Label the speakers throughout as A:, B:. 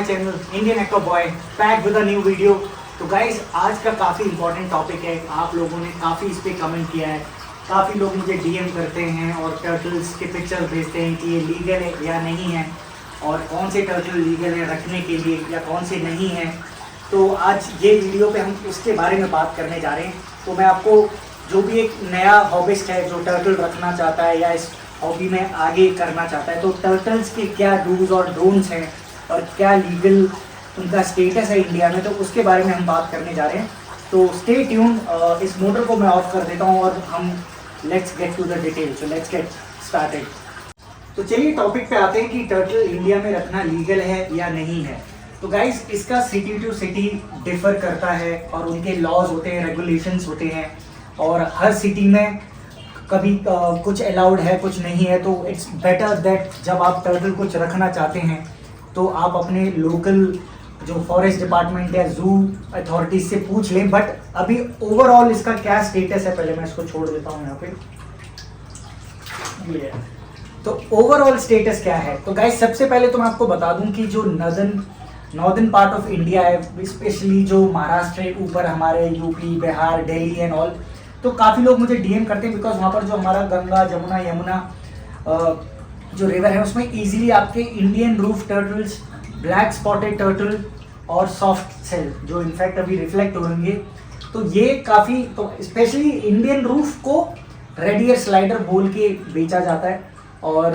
A: My channel Indian aqua boy back with a new video. तो guys आज का काफ़ी इंपॉर्टेंट टॉपिक है। आप लोगों ने काफ़ी इस पर कमेंट किया है, काफ़ी लोग मुझे डीएम करते हैं और टर्टल्स के पिक्चर्स भेजते हैं कि ये लीगल है या नहीं है और कौन से टर्टल लीगल है रखने के लिए या कौन से नहीं है। तो आज ये वीडियो पे हम उसके बारे में बात करने जा रहे हैं। तो मैं आपको जो भी एक नया हॉबिस्ट है जो टर्टल रखना चाहता है या इस हॉबी में आगे करना चाहता है, तो टर्टल्स के क्या डूज और डोंट्स हैं और क्या लीगल उनका स्टेटस है इंडिया में, तो उसके बारे में हम बात करने जा रहे हैं। तो स्टे ट्यून। इस मोटर को मैं ऑफ कर देता हूँ और हम let's get to the detail. So let's get started. तो चलिए टॉपिक पे आते हैं कि टर्टल इंडिया में रखना लीगल है या नहीं है। तो गाइस इसका सिटी टू सिटी डिफर करता है और उनके लॉज होते हैं, रेगुलेशंस होते हैं और हर सिटी में कभी कुछ अलाउड है कुछ नहीं है। तो इट्स बेटर दैट जब आप टर्टल कुछ रखना चाहते हैं तो आप अपने लोकल जो फॉरेस्ट डिपार्टमेंट या जू अथॉरिटीज से पूछ लें। बट अभी ओवरऑल इसका क्या स्टेटस है, पहले मैं इसको छोड़ देता हूँ यहाँ पे। तो ओवरऑल स्टेटस क्या है, तो गाइस सबसे पहले तो मैं आपको बता दूं कि जो नॉर्दर्न पार्ट ऑफ इंडिया है, स्पेशली जो महाराष्ट्र के ऊपर हमारे UP Bihar Delhi and all, तो काफ़ी लोग मुझे डीएम करते हैं बिकॉज वहाँ पर जो हमारा गंगा जमुना यमुना जो रिवर है उसमें इजीली आपके Indian roof turtles, black spotted turtle और सॉफ्ट सेल जो इनफैक्ट अभी रिफ्लेक्ट होंगे, तो ये काफ़ी, तो स्पेशली इंडियन रूफ को रेड ईयर स्लाइडर बोल के बेचा जाता है। और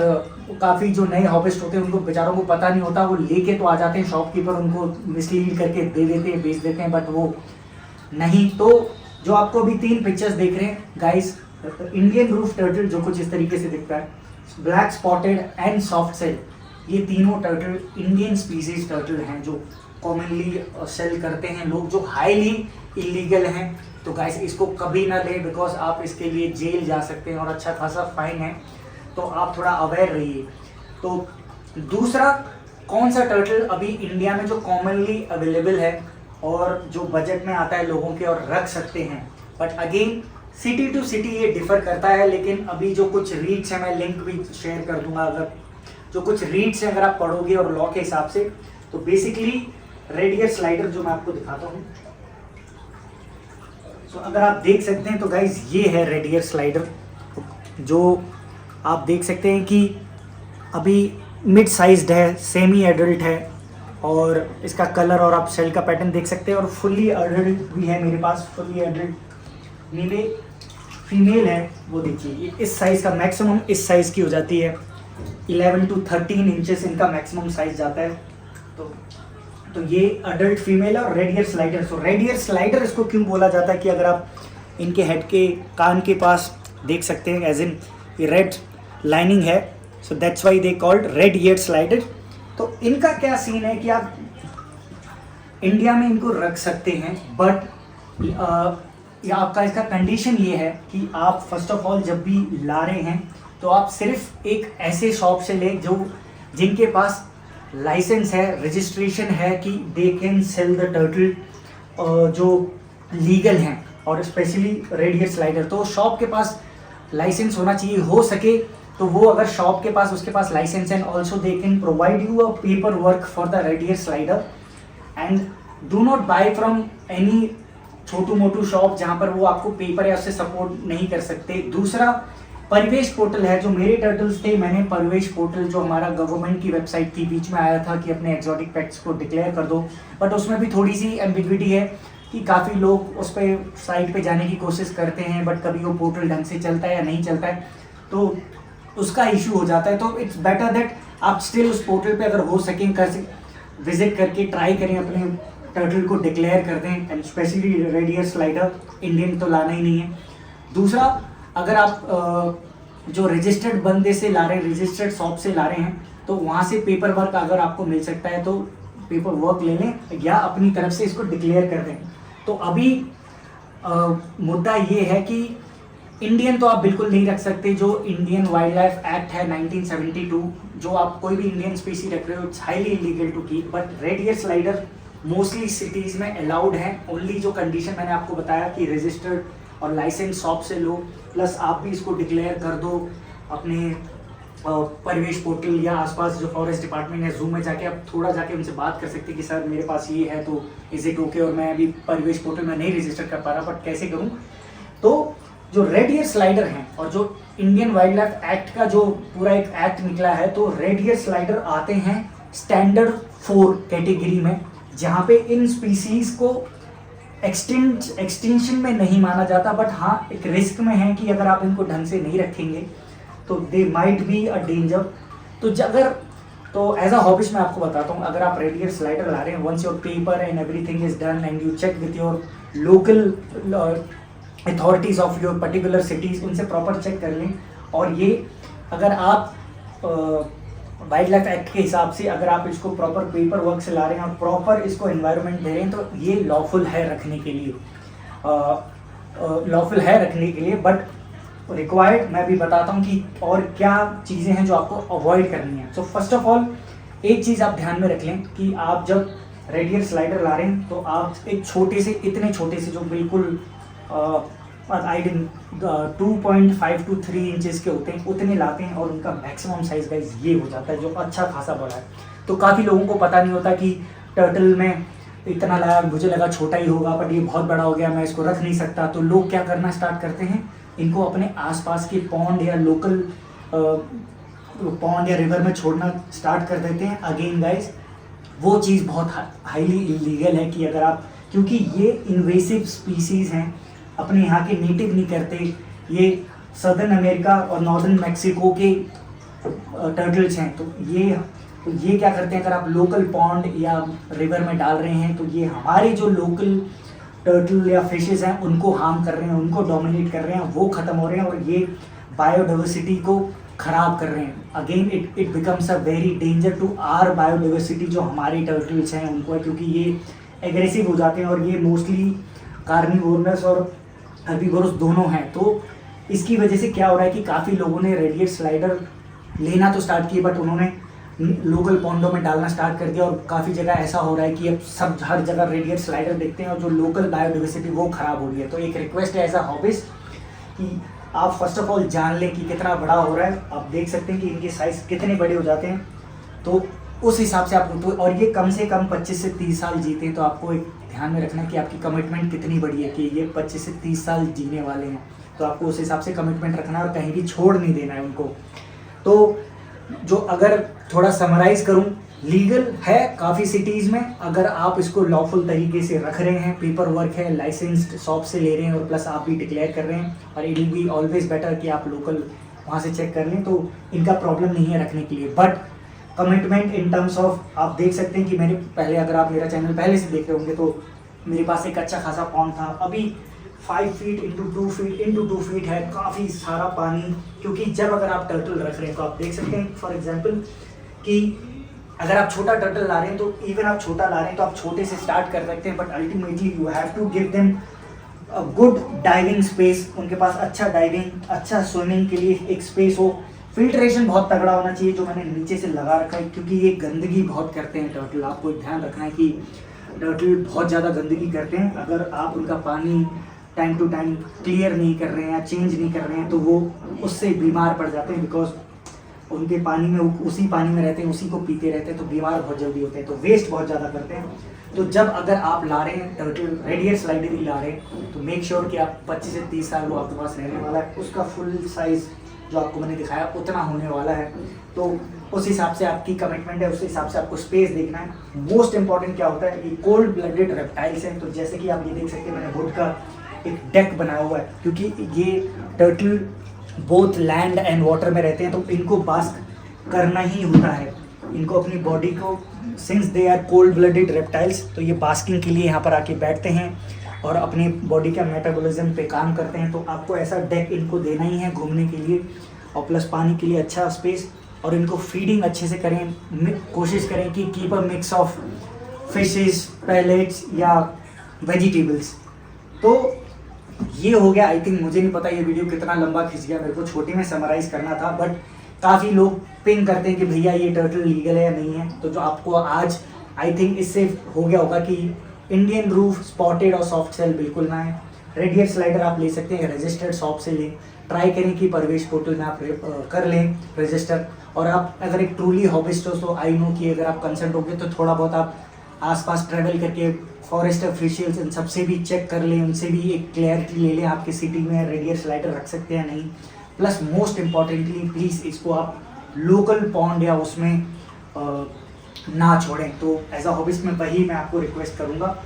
A: काफ़ी जो नए हॉबिस्ट होते हैं उनको बेचारों को पता नहीं होता, वो लेके तो आ जाते हैं, शॉपकीपर उनको मिसलीड करके दे देते हैं, बेच देते हैं, बट वो नहीं। तो जो आपको अभी 3 पिक्चर्स देख रहे हैं गाइस, इंडियन रूफ टर्टल जो कुछ इस तरीके से दिखता है, black spotted and soft shell, ये तीनों टर्टल इंडियन स्पीसीज टर्टल हैं जो कॉमनली सेल करते हैं लोग, जो हाईली इलीगल हैं। तो गाइस इसको कभी ना लें बिकॉज आप इसके लिए जेल जा सकते हैं और अच्छा खासा फाइन है, तो आप थोड़ा अवेयर रहिए। तो दूसरा, कौन सा टर्टल अभी इंडिया में जो कॉमनली अवेलेबल है और जो बजट में आता है लोगों के और रख सकते हैं, but again city to city ये डिफर करता है। लेकिन अभी जो कुछ रीड्स हैं, मैं लिंक भी शेयर कर दूंगा, अगर जो कुछ रीड्स हैं अगर आप पढ़ोगे और लॉ के हिसाब से, तो बेसिकली रेड ईयर स्लाइडर जो मैं आपको दिखाता हूँ, तो अगर आप देख सकते हैं तो गाइज ये है रेड ईयर स्लाइडर, जो आप देख सकते हैं कि अभी मिड साइज्ड है, सेमी एडल्ट है और इसका कलर और आप शेल का पैटर्न देख सकते हैं। और फुल्ली एडल्ट भी है मेरे पास, फुल्ली एडल्ट नीले फीमेल है, वो देखिए ये इस साइज़ का, मैक्सिमम इस साइज़ की हो जाती है, 11 to 13 इंचेस इनका मैक्सिमम साइज जाता है। तो ये अडल्ट फीमेल है और रेड ईयर स्लाइडर। सो रेड ईयर स्लाइडर इसको क्यों बोला जाता है कि अगर आप इनके हेड के कान के पास देख सकते हैं, एज इन ये रेड लाइनिंग है, so that's why they called red ear slider. तो इनका क्या सीन है कि आप इंडिया में इनको रख सकते हैं, बट या आपका इसका कंडीशन ये है कि आप फर्स्ट ऑफ ऑल जब भी ला रहे हैं तो आप सिर्फ एक ऐसे शॉप से लें जो जिनके पास लाइसेंस है, रजिस्ट्रेशन है कि they can sell the turtle, जो लीगल हैं और स्पेशली रेड ईयर स्लाइडर। तो शॉप के पास लाइसेंस होना चाहिए, हो सके तो वो अगर शॉप के पास उसके पास licence and also they can provide you a paper work for the red ear slider. And do not buy from any छोटू मोटू शॉप जहाँ पर वो आपको पेपर या उससे सपोर्ट नहीं कर सकते। दूसरा, परिवेश पोर्टल है, जो मेरे टर्टल्स थे, मैंने परिवेश पोर्टल जो हमारा गवर्नमेंट की वेबसाइट थी, बीच में आया था कि अपने एक्सोटिक पेट्स को डिक्लेयर कर दो, बट उसमें भी थोड़ी सी एम्बिग्विटी है कि काफ़ी लोग उस पर साइट पे जाने की कोशिश करते हैं, बट कभी वो पोर्टल ढंग से चलता है या नहीं चलता है, तो उसका इशू हो जाता है। तो इट्स बेटर दैट आप स्टिल उस पोर्टल पे अगर हो सकें विजिट करके ट्राई करें, अपने टर्टल को डिक्लेयर कर दें, and specially red ear slider, Indian तो लाना ही नहीं है। दूसरा, अगर आप जो रजिस्टर्ड बंदे से ला रहे हैं, रजिस्टर्ड शॉप से ला रहे हैं, तो वहाँ से पेपर वर्क अगर आपको मिल सकता है तो पेपर वर्क ले लें या अपनी तरफ से इसको डिक्लेयर कर दें। तो अभी मुद्दा ये है कि इंडियन तो आप बिल्कुल नहीं रख सकते। जो इंडियन वाइल्ड लाइफ एक्ट है 1972, जो आप कोई भी इंडियन स्पीसी रख रहे हो, it's highly illegal to keep, but red ear slider mostly cities में अलाउड है। ओनली जो कंडीशन मैंने आपको बताया कि रजिस्टर्ड और लाइसेंस शॉप से लो, प्लस आप भी इसको डिक्लेयर कर दो अपने परिवेश पोर्टल या आसपास जो फॉरेस्ट डिपार्टमेंट है, जू में जाके आप थोड़ा जाके उनसे बात कर सकते हैं कि सर मेरे पास ये है तो इज इट ओके, और मैं अभी परिवेश पोर्टल में नहीं रजिस्टर कर पा रहा, बट कैसे करूँ। तो जो रेड ईयर स्लाइडर हैं और जो इंडियन वाइल्ड लाइफ एक्ट का जो पूरा एक एक्ट निकला है, तो रेड ईयर स्लाइडर आते हैं स्टैंडर्ड 4 कैटेगरी में, जहाँ पे इन स्पीसीज को एक्सटिंक्शन में नहीं माना जाता, बट हाँ एक रिस्क में है कि अगर आप इनको ढंग से नहीं रखेंगे तो they might be a danger. तो तो एज अ हॉबिश मैं आपको बताता हूँ, अगर आप रेड ईयर स्लाइडर ला रहे हैं, once your paper and everything is done and you check with your local authorities of your particular cities, उनसे प्रॉपर चेक कर लें। और ये अगर आप वाइल्ड लाइफ एक्ट के हिसाब से अगर आप इसको प्रॉपर पेपर वर्क से ला रहे हैं और प्रॉपर इसको एनवायरनमेंट दे रहे हैं, तो ये लॉफुल है रखने के लिए, बट रिक्वायर्ड मैं भी बताता हूँ कि और क्या चीज़ें हैं जो आपको अवॉइड करनी है। सो फर्स्ट ऑफ ऑल एक चीज़ आप ध्यान में रख लें कि आप जब रेड ईयर स्लाइडर ला रहे हैं तो आप एक इतने छोटे से जो बिल्कुल 2.5 to 3 इंचेस के होते हैं उतने लाते हैं, और उनका मैक्सिमम साइज गाइस ये हो जाता है जो अच्छा खासा बड़ा है। तो काफ़ी लोगों को पता नहीं होता कि टर्टल में इतना लाया, मुझे लगा छोटा ही होगा बट ये बहुत बड़ा हो गया, मैं इसको रख नहीं सकता। तो लोग क्या करना स्टार्ट करते हैं, इनको अपने आसपास के पॉन्ड या लोकल पॉन्ड या रिवर में छोड़ना स्टार्ट कर देते हैं। अगेन गाइस वो चीज़ बहुत हाईली इलीगल है कि अगर आप, क्योंकि ये इन्वेसिव स्पीसीज़ हैं, अपने यहाँ के नेटिव नहीं करते, ये सदर्न अमेरिका और नॉर्दर्न मैक्सिको के टर्टल्स हैं। तो ये क्या करते हैं, अगर आप लोकल पॉन्ड या रिवर में डाल रहे हैं तो ये हमारे जो लोकल टर्टल या फिशेस हैं उनको हार्म कर रहे हैं, उनको डोमिनेट कर रहे हैं, वो ख़त्म हो रहे हैं और ये बायोडाइवर्सिटी को ख़राब कर रहे हैं। Again it becomes a very danger to our biodiversity, जो हमारे टर्टल्स हैं उनको है, क्योंकि ये एग्रेसिव हो जाते हैं और ये मोस्टली कार्निवोरस और हर्बीवोरस दोनों हैं। तो इसकी वजह से क्या हो रहा है कि काफ़ी लोगों ने रेड ईयर स्लाइडर लेना तो स्टार्ट किए, बट उन्होंने लोकल पॉन्डों में डालना स्टार्ट कर दिया, और काफ़ी जगह ऐसा हो रहा है कि अब सब हर जगह रेड ईयर स्लाइडर देखते हैं और जो लोकल बायोडाइवर्सिटी वो ख़राब हो रही है। तो एक रिक्वेस्ट है एज अ हॉबिस्ट कि आप फर्स्ट ऑफ ऑल जान लें कि कितना बड़ा हो रहा है। आप देख सकते हैं कि इनके साइज़ कितने बड़े हो जाते हैं, तो उस हिसाब से आप उनको, और ये कम से कम 25 से 30 साल जीते हैं। तो आपको एक ध्यान में रखना है कि आपकी कमिटमेंट कितनी बड़ी है, कि ये 25 से 30 साल जीने वाले हैं। तो आपको उस हिसाब से कमिटमेंट रखना है और कहीं भी छोड़ नहीं देना है उनको। तो जो अगर थोड़ा समराइज़ करूं, लीगल है काफ़ी सिटीज़ में, अगर आप इसको लॉफुल तरीके से रख रहे हैं, पेपर वर्क है, लाइसेंस्ड शॉप से ले रहे हैं और प्लस आप भी डिक्लेयर कर रहे हैं, और it will be always better कि आप लोकल वहाँ से चेक कर लें, तो इनका प्रॉब्लम नहीं है रखने के लिए। But commitment in terms of, आप देख सकते हैं कि मैंने पहले, अगर आप मेरा चैनल पहले से देख रहे होंगे तो मेरे पास एक अच्छा खासा पॉन्ड था, अभी 5 फीट इंटू 2 फीट है, काफ़ी सारा पानी। क्योंकि जब अगर आप टर्टल रख रहे हैं तो आप देख सकते हैं फॉर एग्जांपल कि अगर आप छोटा टर्टल ला रहे हैं तो इवन आप छोटा ला रहे हैं तो आप छोटे से स्टार्ट कर सकते हैं, but ultimately you have to give them a good diving space. उनके पास अच्छा डाइविंग, अच्छा स्विमिंग के लिए एक स्पेस हो। फिल्ट्रेशन बहुत तगड़ा होना चाहिए, जो मैंने नीचे से लगा रखा है, क्योंकि ये गंदगी बहुत करते हैं टर्टल। आपको ध्यान रखना है कि टर्टल बहुत ज़्यादा गंदगी करते हैं। अगर आप उनका पानी टाइम टू टाइम क्लियर नहीं कर रहे हैं या चेंज नहीं कर रहे हैं तो वो उससे बीमार पड़ जाते हैं, बिकॉज उनके पानी में, उसी पानी में रहते हैं, उसी को पीते रहते हैं, तो बीमार बहुत जल्दी होते हैं, तो वेस्ट बहुत ज़्यादा करते हैं। तो जब अगर आप ला रहे हैं टर्टल, रेड ईयर स्लाइडर ही ला रहे हैं, तो मेक श्योर कि आप 25 से 30 साल वो आपके पास रहने वाला है, उसका फुल साइज़ जो आपको मैंने दिखाया उतना होने वाला है। तो उस हिसाब से आपकी कमिटमेंट है, उस हिसाब से आपको स्पेस देखना है। मोस्ट इंपॉर्टेंट क्या होता है, ये कोल्ड ब्लडेड रेप्टाइल्स हैं। तो जैसे कि आप ये देख सकते हैं, मैंने वुड का एक डेक बनाया हुआ है, क्योंकि ये turtle both land and water में रहते हैं, तो इनको बास्क करना ही होता है। इनको अपनी बॉडी को, since they are cold blooded reptiles, तो ये बास्किंग के लिए यहाँ पर आके बैठते हैं और अपनी बॉडी का मेटाबॉलिज्म पे काम करते हैं। तो आपको ऐसा डेक इनको देना ही है घूमने के लिए, और प्लस पानी के लिए अच्छा स्पेस, और इनको फीडिंग अच्छे से करें। कोशिश करें कि keep a mix of fishes, pellets या वेजिटेबल्स। तो ये हो गया। आई थिंक, मुझे नहीं पता ये वीडियो कितना लंबा खिंच गया, मेरे को छोटी में समराइज़ करना था, बट काफ़ी लोग पिंग करते हैं कि भैया ये टर्टल लीगल है या नहीं है। तो जो आपको आज आई थिंक इससे हो गया होगा कि इंडियन रूफ, स्पॉटेड और सॉफ्ट सेल बिल्कुल ना है, रेडियर स्लाइडर आप ले सकते हैं, रजिस्टर्ड शॉप से लें। ट्राई करें कि परवेश पोर्टल में आप कर लें रजिस्टर। और आप अगर एक ट्रूली हॉबिस्ट हो तो आई नो कि अगर आप कंसर्न होगे तो थोड़ा बहुत आप आसपास ट्रैवल करके फॉरेस्ट ऑफिशियल्स इन सबसे भी चेक कर लें, उनसे भी एक क्लैरिटी ले लें आपकी सिटी में रेडियर स्लाइडर रख सकते हैं नहीं। प्लस मोस्ट इम्पॉर्टेंटली प्लीज़ इसको आप लोकल पॉन्ड या उसमें ना छोड़ें। तो एज अ हॉबिस्ट में वही मैं आपको रिक्वेस्ट करूँगा।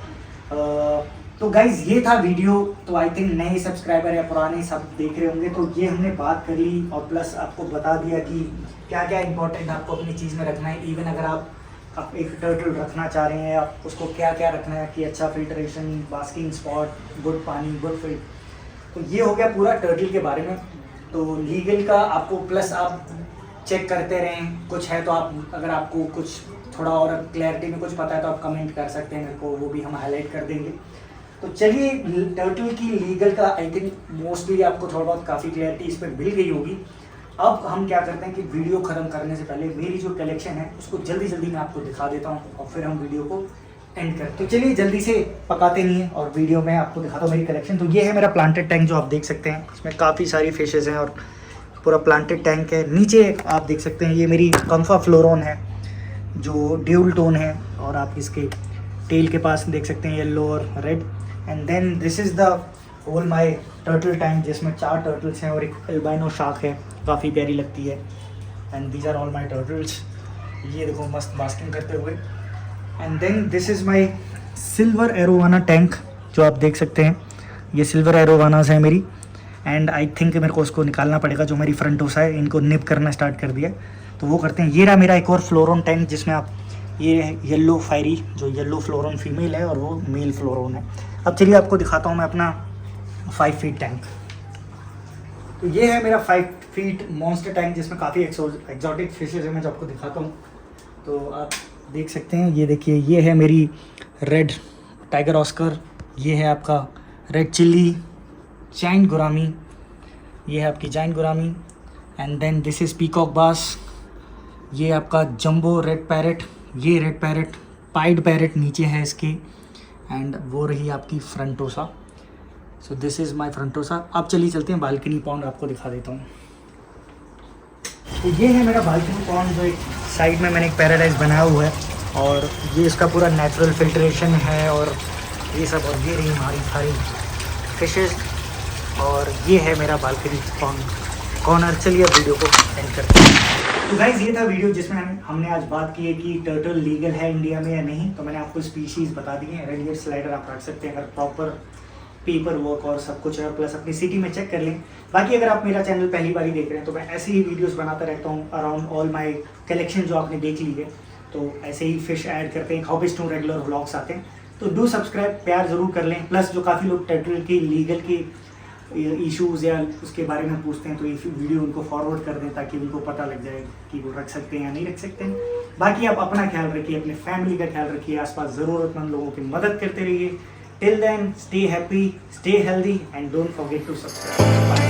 A: तो गाइज ये था वीडियो। तो आई थिंक नए सब्सक्राइबर या पुराने सब देख रहे होंगे। तो ये हमने बात कर ली और प्लस आपको बता दिया कि क्या क्या इंपॉर्टेंट आपको अपनी चीज़ में रखना है। इवन अगर आप एक टर्टल रखना चाह रहे हैं, आप उसको क्या क्या रखना है कि अच्छा फिल्ट्रेशन, बास्किंग स्पॉट, गुड पानी, गुड फीड। तो ये हो गया पूरा टर्टल के बारे में। तो लीगल का आपको प्लस आप चेक करते रहें, कुछ है तो आप अगर आपको कुछ थोड़ा और क्लैरिटी में कुछ पता है तो आप कमेंट कर सकते हैं मेरे को, वो भी हम हाईलाइट कर देंगे। तो चलिए टर्टल की लीगल का आई थिंक मोस्टली आपको थोड़ा बहुत काफ़ी क्लैरिटी इस पर मिल गई होगी। अब हम क्या करते हैं कि वीडियो ख़त्म करने से पहले मेरी जो कलेक्शन है उसको जल्दी जल्दी मैं आपको दिखा देता हूँ और फिर हम वीडियो को एंड करते हैं। तो चलिए जल्दी से पकाते नहीं है और वीडियो में आपको दिखाता हूँ मेरी कलेक्शन। तो ये है मेरा प्लांटेड टैंक जो आप देख सकते हैं, इसमें काफ़ी सारी फिशेज़ हैं और पूरा प्लांटेड टैंक है। नीचे आप देख सकते हैं ये मेरी कंफा फ्लोरोन है जो ड्यूल टोन है और आप इसके टेल के पास देख सकते हैं येलो और red. And then this is the whole my turtle tank जिसमें 4 टर्टल्स हैं और एक एल्बाइनो शार्क है, काफ़ी प्यारी लगती है। And these are all my turtles, ये देखो मस्त बास्किंग करते हुए। And then this is my silver arowana tank जो आप देख सकते हैं, ये सिल्वर एरोवानास है मेरी। एंड आई थिंक मेरे को उसको निकालना पड़ेगा, जो मेरी फ्रंटोसा है इनको निप करना स्टार्ट कर दिया तो वो करते हैं। ये रहा मेरा एक और फ्लोरोन टैंक जिसमें आप ये है येलो फायरी, जो येलो फ्लोरोन फीमेल है और वो मेल फ्लोरोन है। अब चलिए आपको दिखाता हूँ मैं अपना 5 फीट टैंक। तो ये है मेरा 5 फीट मॉन्स्टर टैंक जिसमें काफ़ी एक्जॉटिक फिशेज है, मैं जो आपको दिखाता हूँ। तो आप देख सकते हैं, ये देखिए ये है मेरी रेड टाइगर ऑस्कर, ये है आपका रेड चिल्ली, जाइंट गुरामी, ये है आपकी giant gourami. And then this is peacock bass, ये आपका जंबो रेड पैरेट, ये रेड पैरेट, पाइड पैरेट नीचे है इसके। एंड वो रही आपकी frontosa. So this is my frontosa. अब चलिए चलते हैं बालकनी पॉन्ड, आपको दिखा देता हूँ। तो ये है मेरा बालकनी पॉन्ड जो एक साइड में मैंने एक पैराडाइज बनाया हुआ है और ये इसका पूरा नेचुरल फिल्ट्रेशन है और ये सब। और ये रही हमारी सारी फिशेज़ और ये है मेरा बालकनी पॉन्ड कॉर्नर। चलिए अब वीडियो को एंड करते हैं। तो गाइस ये था वीडियो जिसमें हमने आज बात की है कि टर्टल लीगल है इंडिया में या नहीं। तो मैंने आपको स्पीशीज़ बता दी है। रेडियर स्लाइडर आप रख सकते हैं अगर प्रॉपर पेपर वर्क और सब कुछ है, प्लस अपनी सिटी में चेक कर लें। बाकी अगर आप मेरा चैनल पहली बार ही देख रहे हैं तो मैं ऐसे ही वीडियोस बनाता रहता हूँ अराउंड ऑल माय कलेक्शन जो आपने देख ली है। तो ऐसे ही फिश ऐड करते हैं, हॉबिस्ट टू रेगुलर व्लॉग्स आते हैं। तो डू सब्सक्राइब, प्यार ज़रूर कर लें। प्लस जो काफ़ी लोग टर्टल की लीगल की इश्यूज़ या उसके बारे में पूछते हैं तो ये वीडियो उनको फॉरवर्ड कर दें ताकि उनको पता लग जाए कि वो रख सकते हैं या नहीं रख सकते हैं। बाकी आप अपना ख्याल रखिए, अपने फैमिली का ख्याल रखिए, आसपास ज़रूरतमंद लोगों की मदद करते रहिए। Till then stay happy, stay healthy and don't forget to subscribe.